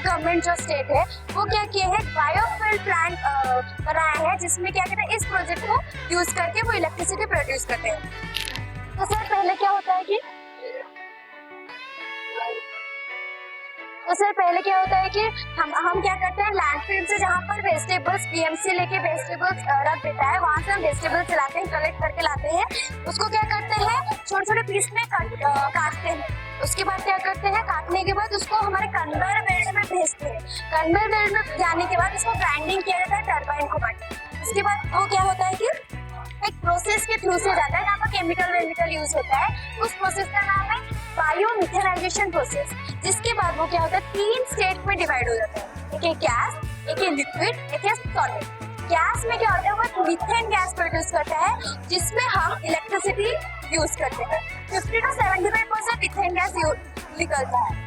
गवर्नमेंट जो स्टेट है वो क्या किया है, बायोफ्यूल प्लांट बनाया है जिसमें क्या कहते हैं इस प्रोजेक्ट को यूज करके वो इलेक्ट्रिसिटी प्रोड्यूस करते हैं। तो सर पहले क्या होता है कि हम क्या करते हैं, लैंडफिल से जहाँ पर वेजिटेबल्स बीएमसी लेके वेजिटेबल्स रख देता है वहाँ से हम वेजिटेबल्स लाते हैं, कलेक्ट करके लाते हैं, उसको क्या करते हैं छोटे छोटे पीस में काटते हैं। उसके बाद क्या करते हैं, काटने के बाद उसको हमारे कन्वेयर बेल्ट में भेजते हैं। कन्वेयर बेल्ट में जाने के बाद उसको ग्राइंडिंग किया जाता है टरबाइन को काट। उसके बाद वो क्या होता है कि एक प्रोसेस के थ्रू से जाता है जहाँ पर केमिकल यूज होता है। उस प्रोसेस का नाम है बायोमिथेनाइजेशन प्रोसेस, जिसके बाद वो क्या होता है 3 स्टेट में डिवाइड हो जाता है, एक है गैस, एक है लिक्विड, एक है सॉलिड। गैस में क्या होता है, वो मीथेन गैस प्रोड्यूस करता है जिसमें हम इलेक्ट्रिसिटी यूज करते हैं। 50 to 75% मीथेन गैस निकलता है।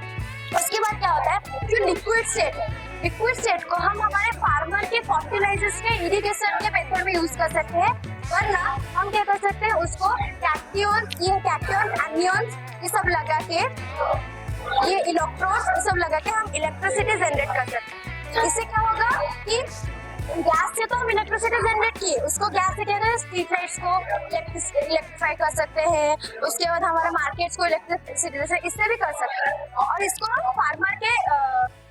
उसके बाद क्या होता है, जो लिक्विड स्टेट है, लिक्विड स्टेट को हम हमारे फार्मर के फर्टिलाइजर्स के इरिगेशन के मेथड में यूज कर सकते हैं, वरना हम क्या कर सकते हैं उसको कैटियन, एनियंस ये सब लगा के, ये इलेक्ट्रोड्स ये सब लगा के हम इलेक्ट्रिसिटी जनरेट कर सकते हैं। इससे क्या होगा कि गैस से तो हम इलेक्ट्रिसिटी जनरेट किए, उसको गैस से क्या करें, स्ट्रीट लाइट्स को इलेक्ट्रीफाई कर सकते हैं। उसके बाद हमारे मार्केट्स को इलेक्ट्रिसिटी जैसे इससे भी कर सकते हैं, और इसको हम फार्मर के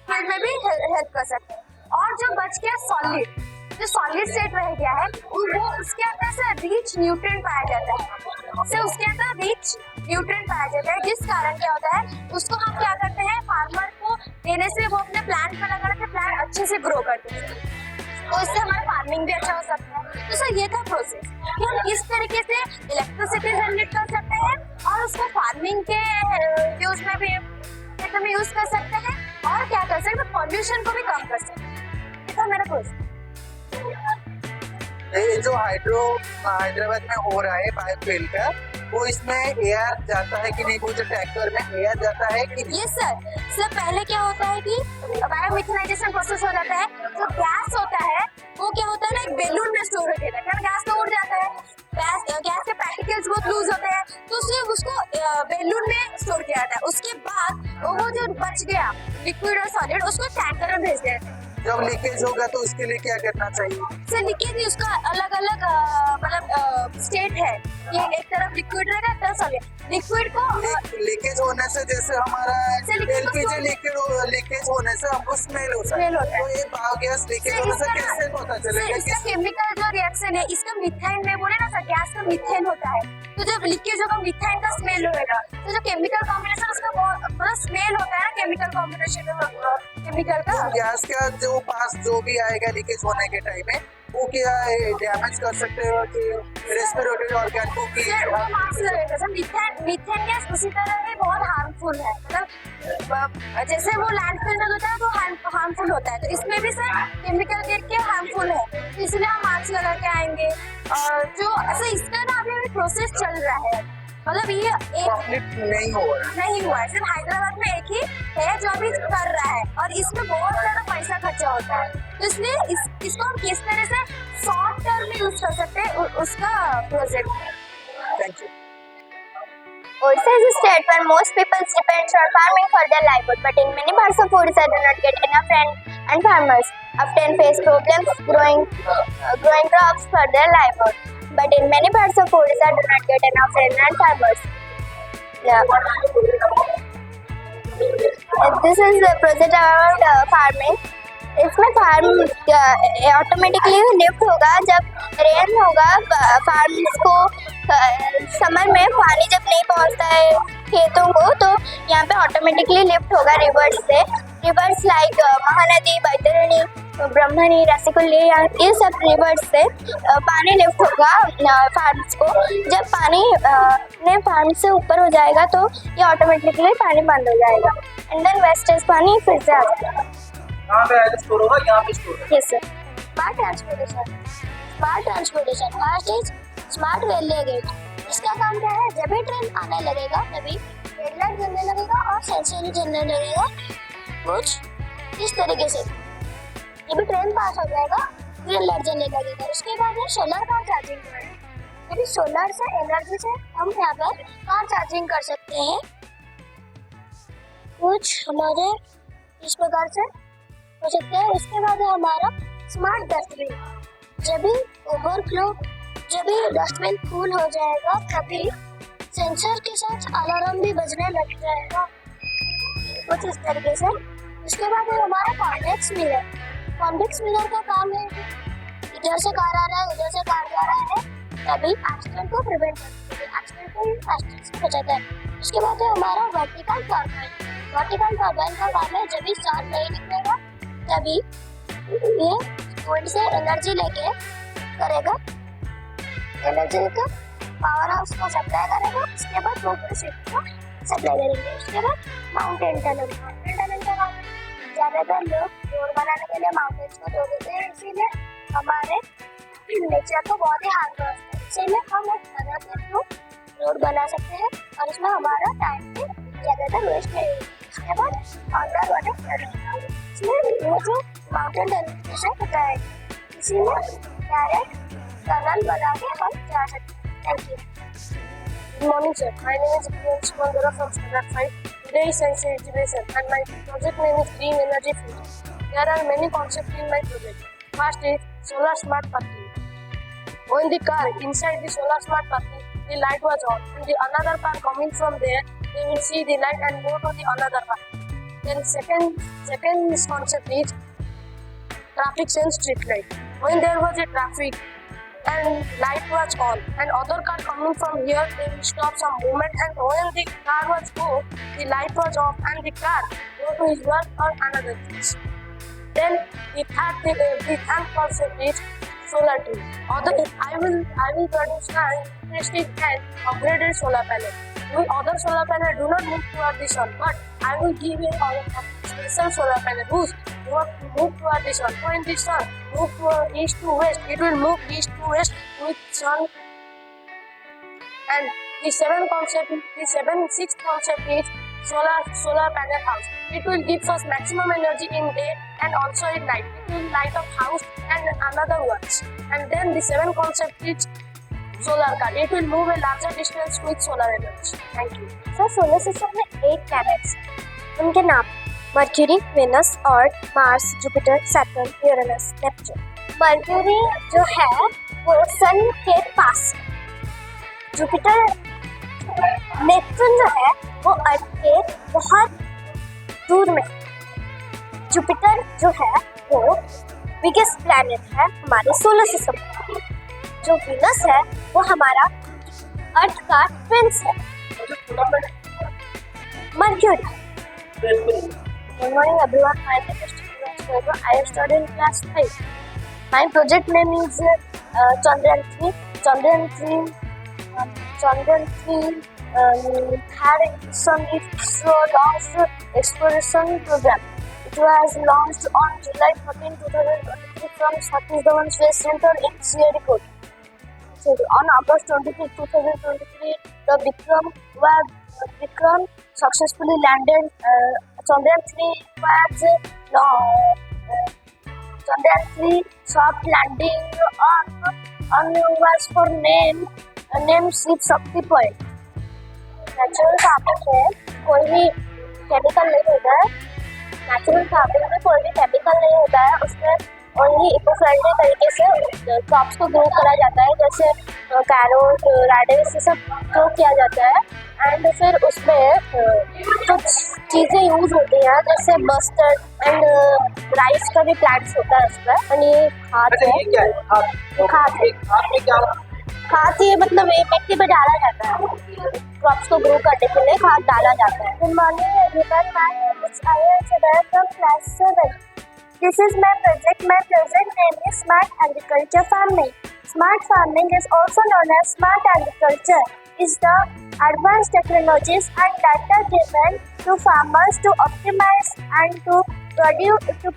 फील्ड में भी हेल्प कर सकते हैं। और जो बच गया सॉलिड, जो सॉलिड स्टेट रह गया है वो उसके अंदर से रिच न्यूट्रिएंट पाया जाता है, उसके अंदर रिच न्यूट्रिएंट पाया जाता है, जिस कारण क्या होता है उसको हम क्या करते हैं फार्मर को देने से वो अपने प्लांट में लगाने से प्लांट अच्छे से ग्रो करते हैं, तो इससे हमारा फार्मिंग भी अच्छा हो सकता है। तो सर ये था प्रोसेस कि हम किस तरीके से इलेक्ट्रिसिटी जनरेट कर सकते हैं और उसको फार्मिंग के यूज में भी यूज कर सकते हैं, और क्या कर सकते हैं पॉल्यूशन को भी कम कर सकते हैं। ये था मेरा प्रोसेस। ये जो हैदराबाद में हो रहा है बायोफ्यूल का, वो इसमें एयर जाता है कि नहीं, वो जो ट्रैक्टर में एयर जाता है कि नहीं? यस सर पहले क्या होता है कि बायोमिथेनाइजेशन प्रोसेस हो जाता है, जो गैस होता है वो क्या होता है ना एक बैलून में स्टोर हो जाता है, गैस तो उड़ जाता है, बैलून में स्टोर किया था। उसके बाद वो जो बच गया लिक्विड और सॉलिड उसको टैंकर में भेज दिया था। जब लीकेज होगा तो उसके लिए क्या करना चाहिए? सर लीकेज उसका अलग अलग मतलब स्टेट है। ये एक तरफ लिक्विड रहेगा एक तरफ सॉलिड। लिक्विड को लीकेज होने से जैसे हमारा सर, liquid को एलपीजी लीकेज होने से हमको स्मेल होता है। Smell होता है। तो ये बायोगैस लीकेज सर, होने से इसका- कैसे पता सर, चलेगा? इसका केमिकल जो रिएक्शन है इसका मीथेन में बोले ना सर गैस का मीथेन होता है। तो जब लीकेज होगा मीथेन का स्मेल होगा। तो जो केमिकल कॉम्बिनेशन उसका बहुत मतलब स्मेल होता है ना केमिकल कॉम्बिनेशन केमिकल का। गैस का जो पास जो भी आएगा लीकेज होने के टाइम में वो क्या डैमेज कर सकते हो कि रेस्पिरेटरी ऑर्गन को की? सर वो मार्क्स लगेगा सर। मीथेन गैस उसी तरह ही बहुत हार्मफुल है। मतलब जैसे वो लैंडफिल में होता है तो हार्मफुल होता है। तो इसमें भी सर केमिकल देख के हार्मफुल है। तो इसलिए हम मार्क्स लगा के आएंगे। और जो ऐसा इसका ना अभी प्रोसेस चल रहा है। मतलब ये एक कंप्लीट नहीं हो रहा। नहीं हुआ है। सिर्फ हैदराबाद में एक ही है जो अभी कर रहा है और इसमें बहुत ज्यादा पैसा खर्चा होता है। तो इसलिए इसको हम किस तरह से शॉर्ट टर्म में यूज कर सकते हैं उसका प्रोजेक्ट है। Thank you. Odisha is a state where most people depend on farming for their livelihood, but in many parts of Odisha do not get enough rain, and farmers often face problems growing crops for their livelihood. But in many parts of Odisha do not get enough rain, and farmers. Yeah. This is a project about farming. इसमें farm automatically lift होगा जब rain होगा। Farms को summer में पानी जब नहीं पहुंचता है खेतों को तो यहाँ पे ऑटोमेटिकली लिफ्ट होगा रिवर्स से। रिवर्स लाइक महानदी, बैतरणी, ब्रह्मणी, रसिकुल्ली, ये सब रिवर्स से पानी लिफ्ट होगा फार्म्स को। जब पानी ने फार्म से ऊपर हो जाएगा तो ये ऑटोमेटिकली पानी बंद हो जाएगा एंड देन वेस्टेज पानी फिर से आ जाएगा। यहाँ पे स्टोर होगा, यहाँ पे स्टोर होगा। Yes sir. Smart transportation first is smart railway gate. इसका काम क्या है? जब भी ट्रेन आने लगेगा तभी रेड लाइट जलने लगेगा और सेंसर जलने लगेगा कुछ इस तरीके से। जब भी ट्रेन पास हो जाएगा ग्रीन लाइट जलने लगेगा। उसके बाद में सोलर कार चार्जिंग करेंगे। यदि सोलर से एनर्जी से हम यहाँ पर कार चार्जिंग कर सकते हैं कुछ हमारे इस प्रकार से हो सकता है। उसके बाद है हमारा स्मार्ट डस्टबिन। जब भी ओवरफ्लो जब भी डस्टबिन फुल हो जाएगा तभी सेंसर के साथ अलार्म भी बजने लग जाएगा कुछ इस तरीके से। उसके बाद है हमारा कॉन्वेक्स मिरर। कॉन्वेक्स मिरर का काम है इधर से कार आ रहा है उधर से कार जा रहा है तभी एक्सीडेंट को प्रिवेंट करते हैं, एक्सीडेंट से बचाता है। उसके बाद है हमारा वर्टिकल टर्बाइन। वर्टिकल टर्बाइन का काम है जब भी स्टार नहीं निकलेगा तभी ये विंड से एनर्जी लेके करेगा, एनर्जी लेकर पावर हाउस को सप्लाई करेगा। उसके बाद मोटर सिटी को सप्लाई करेंगे। उसके बाद माउंटेन टनल। माउंटेन टनल का काम ज्यादातर लोग रोड बनाने के लिए माउंटेन्स को तोड़ देते हैं, इसीलिए हमारे नेचर को बहुत ही हार्म करते हैं। इसीलिए हम एक टनल के थ्रू रोड बना सकते हैं और इसमें हमारा टाइम भी ज्यादातर वेस्ट नहीं होगा। उसके बाद अंडर वाटर टनल। इसमें वो जो माउंटेन टनल से होता है इसीलिए डायरेक्ट टनल बना के हम जा सकते हैं। Thank you. Good morning, sir. My name is Priyansh Mandara from Standard 5. Today is Science Exhibition and my project name is Green Energy Future. There are many concepts in my project. First is solar smart parking. When the car inside the solar smart parking, the light was on and the another car coming from there, they will see the light and go to the another car. Then second concept is traffic sense street light. When there was a traffic and light was on and other car coming from here, they will stop some movement and when the car was go, the light was off and the car go to his work or another place. Then the third concept is solar tree. I will produce an interesting and upgraded solar panel. Other solar panel do not move toward the sun, but I will give a special solar panel whose move toward the sun. When the sun move toward east to west, it will move east to west with sun. And the sixth concept is solar panel house. It will give us maximum energy in day and also in night. It will light up house and another ones. And then the seventh concept is solar car. It will move a larger distance with solar energy. Thank you. Sir solar system में 8 planets उनके नाम Mercury, Venus, Earth, Mars, Jupiter, Saturn, Uranus, Neptune. Mercury जो है वो सन के पास, Jupiter, Neptune जो है वो अर्थ के बहुत दूर में, जुपिटर जो है वो बिगेस्ट प्लैनेट है हमारे सोलर सिस्टम का, जो वीनस है वो हमारा अर्थ का ट्विंस है। Mercury. Good morning everyone. My name is Shiva. I have studied in class 5. My project name is Chandrayaan 3. Chandrayaan 3 had some ISRO launched exploration program. It was launched on July 14, 2023 from Satish Dhawan Space Center in Sriharikota. On August 25, 2023, the Vikram successfully landed. Chandrayaan 3 was Chandrayaan 3 soft landing on was for name Shiv Shakti Point. Natural farming में कोई भी chemical नहीं होता है। Natural farming में कोई भी chemical नहीं होता है, उसमें ओनली इको फ्रेंडली तरीके से क्रॉप्स को ग्रो करा जाता है, जैसे कैरोट, रेडिश, ये सब ग्रो किया जाता है। एंड फिर उसमें कुछ चीज़ें यूज होती हैं, जैसे मस्टर्ड एंड राइस का भी प्लांट्स होता है उसमें। और ये खाद है, खाद ये मतलब ये मिट्टी में डाला जाता है, क्रॉप्स को ग्रो करने के लिए खाद डाला जाता है। Good morning everyone, my name is Aryan Sadar from class 7. This is my project. My project name is Smart Agriculture Farming. Smart farming is also known as smart agriculture. Is the advanced technologies and data given to farmers to optimize and to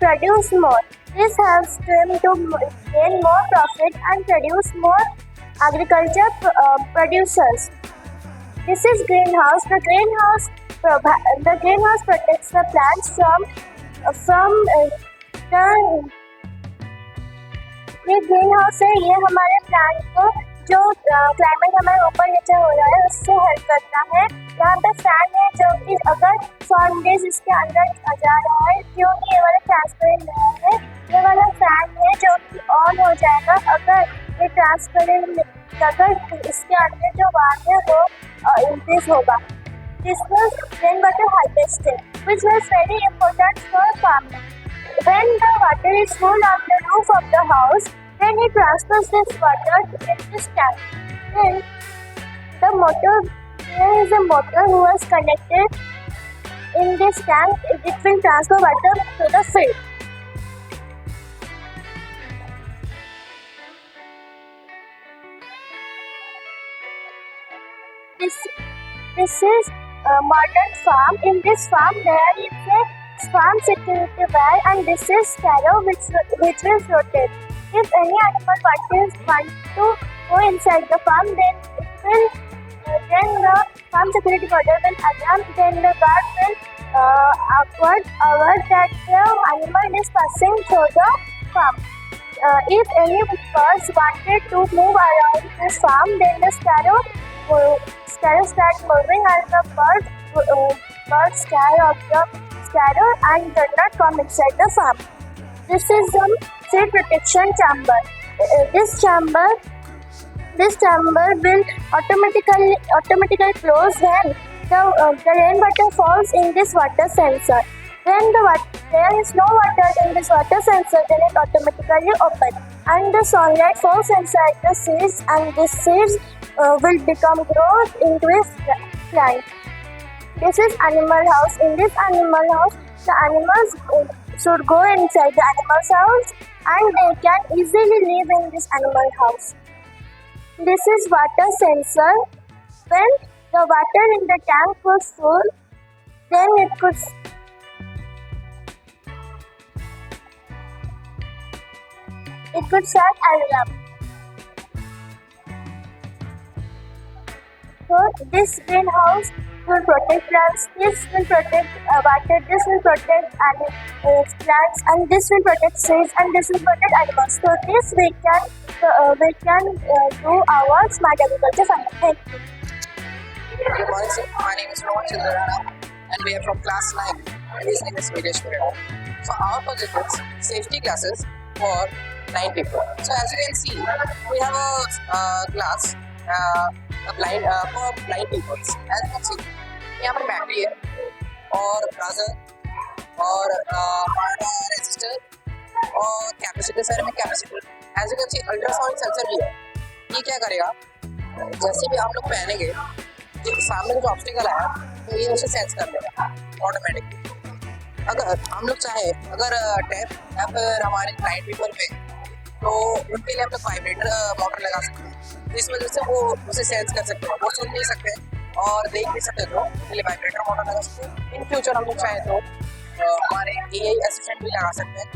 produce more. This helps them to gain more profit and produce more agriculture producers. This is greenhouse. The greenhouse protects the plants from ये green house है, ये हमारे plant को जो climate हमारे ऊपर नीचे हो रहा है उससे हेल्प करता है। यहाँ पे फैन है जो कि अगर 100 डेज इसके अंदर जा रहा है, क्योंकि ये वाला ट्रांसपेरेंट है, ये वाला फैन है जो कि ऑन हो जाएगा अगर ये ट्रांसपेरेंट, अगर इसके अंदर जो वाट है वो इंक्रीज होगा। This was rainwater harvesting, which was very important for farming. When the water is full on the roof of the house, then it transfers this water in this tank. Then there is a motor who is connected in this tank. It will transfer water to the field. This is a modern farm. In this farm there is a farm security wire, and this is sparrow which will rotate. If any animal want to go inside the farm, then the farm security guard will alarm. Then the guard will alert that the animal is passing through the farm. If any birds wanted to move around this farm, then the sparrow start moving, and the birds scare off the sparrow and do not come inside the farm. This is the seed protection chamber. This chamber will automatically close when the rainwater falls in this water sensor. When there is no water in this water sensor, then it automatically opens, and the sunlight falls inside the seeds, and the seeds will grow into a plant. This is animal house. In this animal house, the animals should go inside the animal's house, and they can easily live in this animal house. This is water sensor. When the water in the tank was full, then it could start alarm. So this greenhouse will protect plants, this will protect water, this will protect plants, and this will protect trees, and this will protect animals. So this we can do our smart agriculture farming. Thank you. Good morning, sir. My name is Rohan Chandrana, and we are from class 9. And his name is Videsh Perera. So our project is safety classes for 9 people. So as you can see, we have a class for blind people. As you can see, यहाँ पर battery है और browser और resistor और capacitor सारे में capacitor. As you can see ultrasound sensor भी है. ये क्या करेगा, जैसे भी आप लोग पहनेंगे सामने जो ऑब्स्टिकल है तो ये उसे सेंस कर लेगा ऑटोमेटिकली. अगर हम लोग चाहे अगर टैप या फिर हमारे ब्लाइंड पीपल पे तो उनके लिए हम लोग वाइब्रेटर मोटर लगा सकते हैं. इस वजह से वो उसे सेंस कर सकते हैं, वो सुन नहीं सकते और देख नहीं सकते तो उनके लिए वाइब्रेटर मोटर लगा सकते हैं. इन फ्यूचर हम लोग चाहे तो हमारे AI असिस्टेंट भी लगा सकते हैं.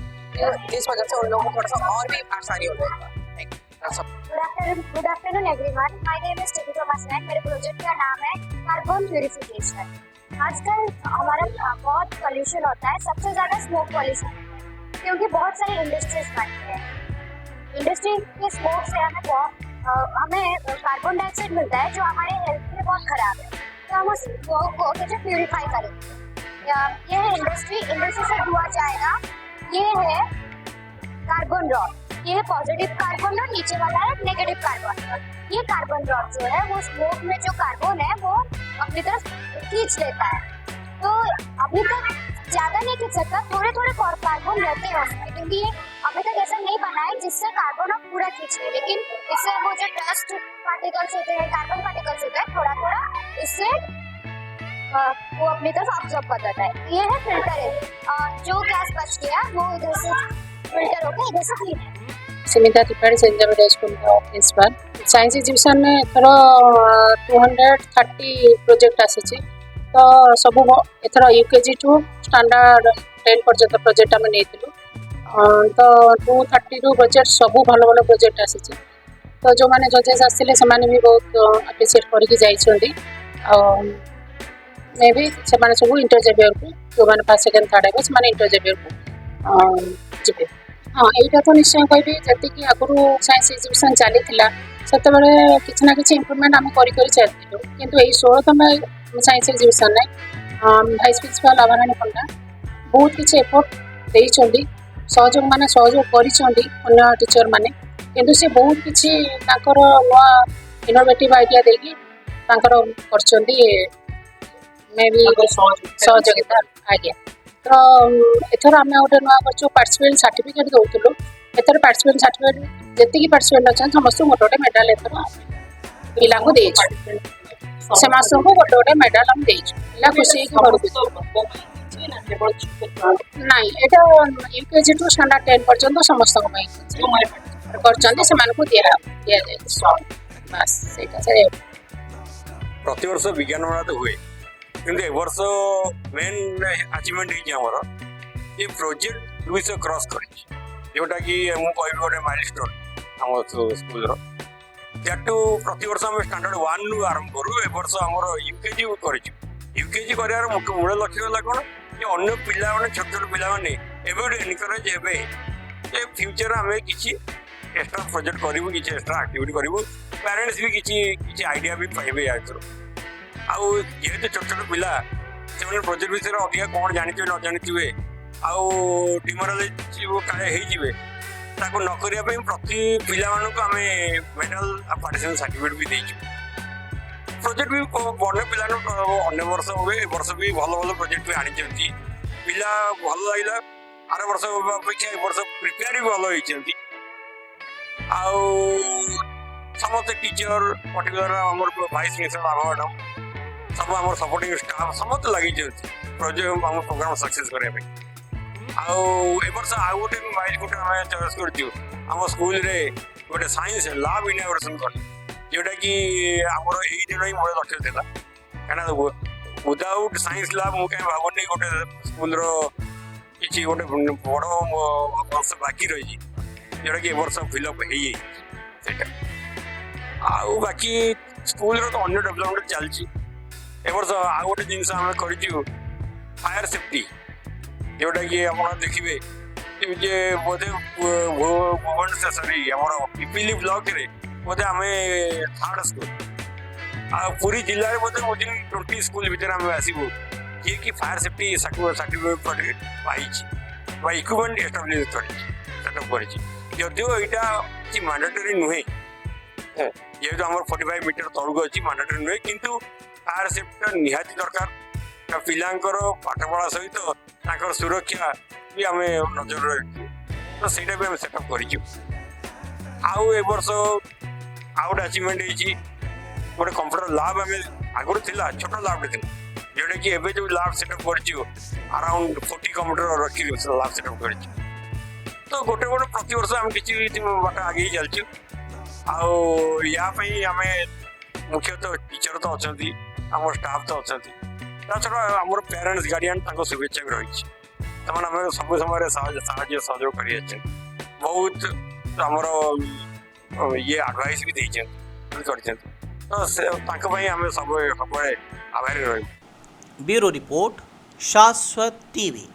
इस वजह से उन लोगों को थोड़ा सा और भी आसानी हो जाएगा. Good afternoon everyone. My name is Titu Thomasman. मेरे प्रोजेक्ट का नाम है कार्बन प्यूरिफिकेशन. आजकल हमारा बहुत पॉल्यूशन होता है, सबसे ज़्यादा स्मोक पॉल्यूशन क्योंकि बहुत सारे इंडस्ट्रीज बनते हैं. इंडस्ट्री के स्मोक से हमें कार्बन डाइऑक्साइड मिलता है जो हमारे हेल्थ के लिए बहुत खराब है. तो हम उस स्मोक को कैसे प्यूरिफाई करेंगे. ये है इंडस्ट्री से धुआं जाएगा. ये है कार्बन रॉड. ये है पॉजिटिव कार्बन रॉड, नीचे वाला है नेगेटिव कार्बन रॉड. ये कार्बन रॉड जो है वो स्मोक में जो कार्बन है वो अपनी तरफ खींच लेता है. तो अभी तक ज्यादा नहीं खींच सकता, थोड़े कार्बन रहते हैं उसमें क्योंकि ये अभी तक ऐसा नहीं बना है जिससे कार्बन अब पूरा खींच ले. लेकिन इससे वो जो डस्ट पार्टिकल्स होते हैं, कार्बन पार्टिकल्स होते हैं, थोड़ा इससे वो अपनी तरफ ऑब्जॉर्ब कर देता है. ये है फिल्टर है, जो गैस बच गया वो इधर से फिल्टर होकर इधर से क्लीन है. Sumita Tripathi saint Xavier school का प्रिंसिपल. साइंस एग्जिबिशन में एथर 230 प्रोजेक्ट आसी. तो सब एथर UKG टू स्टैंडर्ड 10 पर्यंत प्रोजेक्ट आम नहीं. तो 230 प्रोजेक्ट सब भल प्रोजेक्ट आसी. तो जो मैंने जजेस आसते से भी बहुत अप्रिशिएट करके जाइछंती. मे भी से सब इंटर जेवियर को जो मैंने फर्स्ट सेकेंड थर्ड है से इंटर जेवियर को जी. हाँ, यहाँ तो निश्चय कहि जी आगुरी साइंस एग्जिबिशन चली से किसी ना कि इम्प्रूवमेंट आम कर चलूँ. कितु यही 16तम science exhibition vice principal Abharani पंडा बहुत किसी एफर्ट देइछंती. सहयोग माने सहयोग करिछंती अन्य टीचर माने, किंतु से बहुत किसी नुआ इनोवेटिव आइडिया देकी करछंती. मे भी सहयोगिता आज्ञा. तो एथर आम गोटे नुआ कर पार्टिसिपेंट सर्टिफिकेट दौलू. एथर पार्टिसिपेंट सर्टिफिकेट जी पार्टिसिपेंट अच्छा समस्त गोटे गोटे मेडाल एथर पिला को समस्त को गोटे गोटे मेडाल आम पिला खुशी ना. यहाँ UKG टू स्टैंडर्ड 10 पर्यंत समस्त प्रति वर्ष विज्ञान मेला तो हुए किंतु ए वर्ष मेन अचीवमेंट होमर ये प्रोजेक्ट 200 क्रॉस कर जोटा कि मुझे कह गोटे माइलस्टोन आम स्कूल दैट प्रति वर्ष आम स्टैंडर्ड 1 रु आरंभ करूँ. ए वर्ष आम UKG कर UKG कर मूल लक्ष्य है कौन ये अन्य पिला छोट छोट पिला एनकरेज हे फ्यूचर आम किसी एक्स्ट्रा प्रोजेक्ट करूँ, किसी एक्स्ट्रा एक्टिविटी करूँ. पेरेंट्स भी किसी आइडिया भी पाइबे या जेहेतु छोट छोट पिला से प्रोजेक्ट विषय अधिक कौन जानी न जानी डिमोरालाइज काले नक प्रति पिला आम मेडल पार्टिसिपेंट सर्टिफिकेट भी देचु. प्रोजेक्ट भी बड़े पिला अन्य वर्ष हुए ए वर्ष भी भल भल प्रोजेक्ट भी आनी पिला भल लगे. आर वर्ष अपेक्षा ए वर्ष प्रिपेयर भी भल होती. समस्त टीचर पर्टिकुलर आम वाइस प्रिंसिपल आम मैडम सब आम सपोर्टिंग स्टाफ समस्त लगे प्रोजेक्ट आम प्रोग्राम सक्सेस करने. वर्ष आउ गोटे माइल गोटे आम चॉइस कर स्कूल गोटे साइंस लैब इनॉग्रेशन कलु जोटा कि आमर यही दिन ही मोर लक्ष्य था कहीं विदाउट साइंस लैब मुझे भावुनी गोटे स्कूल किसी गोटे बड़ वर्ष बाकी रही जोटा कि वर्ष फिलअप हो बाकी स्कूल तो अन्य डेवलपमेंट चलती. ए वर्ष आ गोटे जिनस आम कर फायर सेफ्टी जोटा कि आप देखिए जे बोधे भुवनेश्वर सॉरी आम पिपिली ब्लॉक रे बोधे आम थर्ड स्कूल आ पूरी जिले में बोधे 20 स्कूल भितर आम आसबू किए कि फायर सेफ्टी सर्टिफिकेट पाई इक्विपमेंट एस्टाब्लिश सेटअप कर जदिव यहाँ किसी मैंडेटरी नुहे जेहतु आम 45 मीटर तौक अच्छी मैंडेटरी नुहे किंतु फायर सेफ्टी निहाती दरकार पिलांकर पाठपढ़ा सहित सुरक्षा भी आम नजर रखी तो सहीटा भी आम सेटअप कर वर्ष आउ गोटे अचिवमेंट गोटे कंप्यूटर लैब आम आगुरी छोट लैब थी जोटा कि एवं जो लैब सेटअप कर अराउंड 40 कंप्यूटर रखी लैब सेटअप कर तो गोटे गोटे प्रति वर्ष आम किसी बाट आगे चलचु आपाई आम मुख्यतः टीचर तो अच्छा आम स्टाफ तो अच्छा ता छड़ा आम पेरेन्ट्स गार्डियन शुभेच्छा भी रही आम सब समय साहय सहयोग कर बहुत आमर ये एडवाइस भी देते तो आम सब आभारी रही। ब्यूरो रिपोर्ट शाश्वत टीवी।